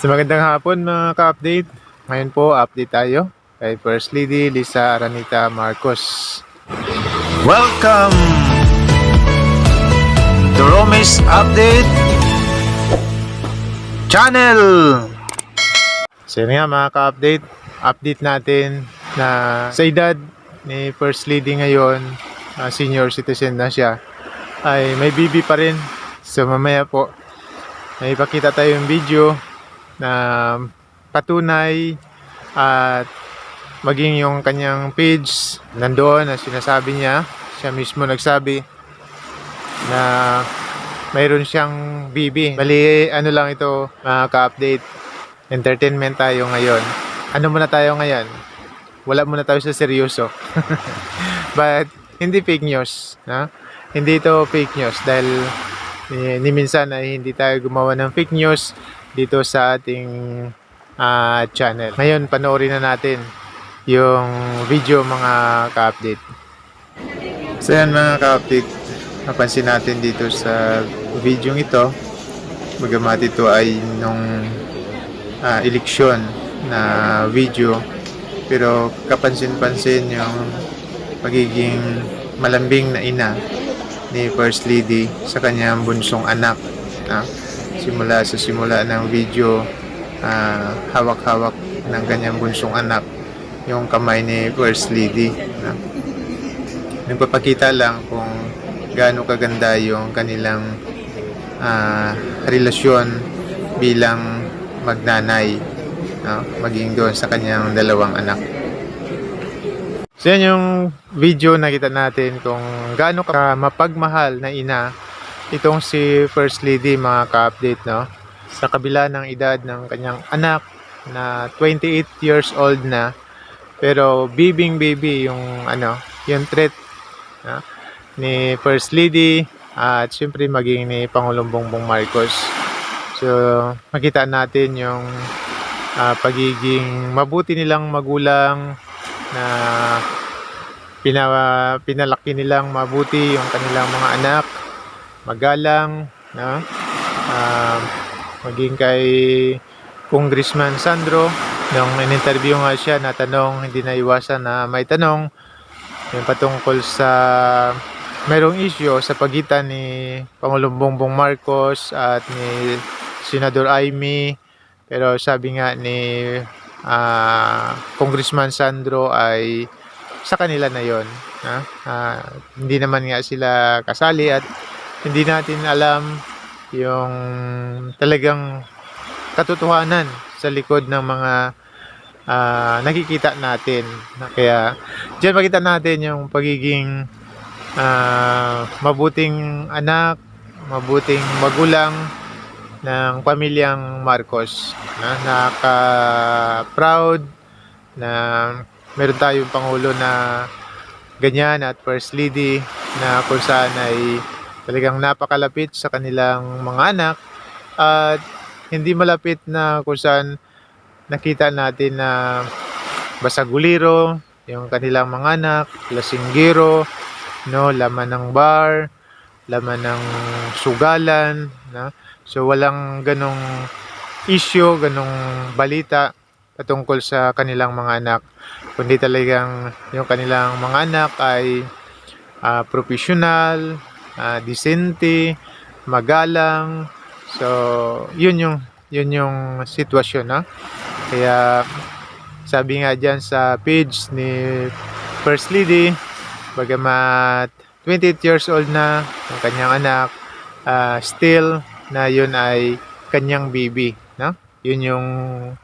So magandang hapon mga ka-update. Ngayon po, update tayo kay First Lady Lisa Aranita Marcos. Welcome to Romis Update Channel. So yun nga mga ka-update, update natin na sa edad ni First Lady ngayon, senior citizen na siya, ay may BB pa rin. So mamaya po, may ipakita tayong video na patunay at maging yung kanyang page nandoon na sinasabi niya, siya mismo nagsabi na mayroon siyang BB. Bali ano lang ito mga ka-update, entertainment tayo ngayon. Ano muna tayo ngayon? Wala muna tayo sa seryoso. But hindi fake news, no? Hindi ito fake news dahil ni minsan ay hindi tayo gumawa ng fake news dito sa ating channel. Ngayon panoorin na natin yung video mga ka-update. So yan mga ka-update, napansin natin dito sa video ito, bagamat ito ay nung eleksyon na video, pero kapansin-pansin yung pagiging malambing na ina ni First Lady sa kanyang bunsong anak. Simula ng video, hawak-hawak ng kanyang bunsong anak yung kamay ni First Lady. Nagpapakita lang kung gaano kaganda yung kanilang relasyon bilang magnanay, maging doon sa kanyang dalawang anak. So yan yung video, nakita natin kung gaano ka mapagmahal na ina itong si First Lady mga ka-update, no? Sa kabila ng edad ng kanyang anak na 28 years old na, pero baby yung yung threat ni First Lady at syempre maging ni Pangulong Bongbong Marcos. So makita natin yung pagiging mabuti nilang magulang na pinalaki nilang mabuti yung kanilang mga anak, magalang, no? Maging kay Congressman Sandro, nung in-interview nga siya, natanong, hindi na iwasan na may tanong yung patungkol sa mayroong issue sa pagitan ni Pangulong Bongbong Marcos at ni Senador Amy, pero sabi nga ni Congressman Sandro ay sa kanila na yon. Hindi naman nga sila kasali at hindi natin alam yung talagang katotohanan sa likod ng mga nakikita natin. Kaya diyan makita natin yung pagiging mabuting anak, mabuting magulang ng pamilyang Marcos. Nakaka-proud na meron tayong Pangulo na ganyan at First Lady na kung saan ay talagang napakalapit sa kanilang mga anak at hindi malapit na kung saan nakita natin na basaguliro yung kanilang mga anak, lasinggero, no, laman ng bar, laman ng sugalan, no? So walang ganong issue, ganong balita patungkol sa kanilang mga anak, kundi talagang yung kanilang mga anak ay professional, disente, magalang. So yun yung sitwasyon, no? Kaya sabi nga diyan sa page ni First Lady, bagamat 28 years old na ang kanyang anak, still na yun ay kanyang baby, no? Yun yung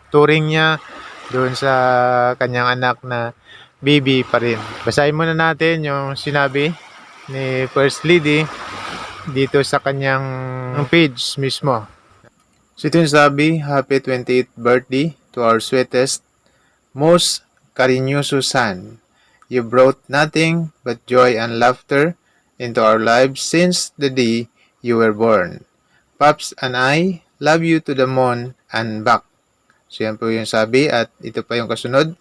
turing niya doon sa kanyang anak na baby pa rin. Basahin muna natin yung sinabi ni First Lady dito sa kanyang page mismo. So ito yung sabi, happy 28th birthday to our sweetest, most cariñoso son. You brought nothing but joy and laughter into our lives since the day you were born. Pops and I love you to the moon and back. So yan po yung sabi at ito pa yung kasunod.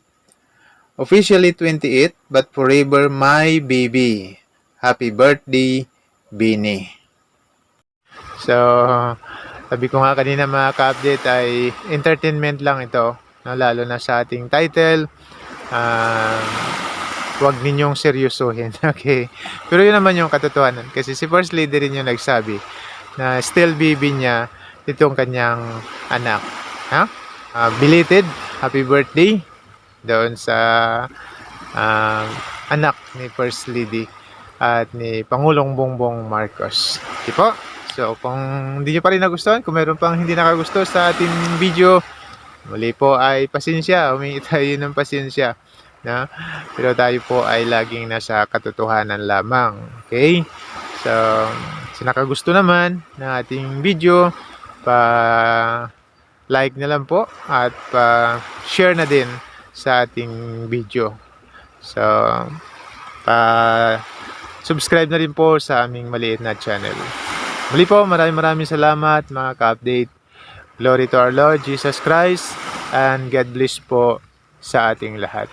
Officially 28 but forever my baby. Happy birthday, Bini. So Sabi ko nga kanina mga ka-update ay entertainment lang ito, no? Lalo na sa ating title. Huwag ninyong seryosohin. Okay? Pero yun naman yung katotohanan. Kasi si First Lady rin yung nagsabi na still baby niya itong kanyang anak. Ha? Belated happy birthday doon sa anak ni First Lady at ni Pangulong Bongbong Marcos. Okay po? So kung hindi nyo pa rin nagustuhan, kung meron pang hindi nakagusto sa ating video, muli po ay pasensya, humingi tayo ng pasensya. Na? Pero tayo po ay laging nasa katotohanan lamang. Okay? So, nakagusto naman ng ating video, pa-like na lang po at pa-share na din sa ating video. So, pa-subscribe na rin po sa aming maliit na channel. Muli po, maraming salamat mga ka-update. Glory to our Lord Jesus Christ and God bless po sa ating lahat.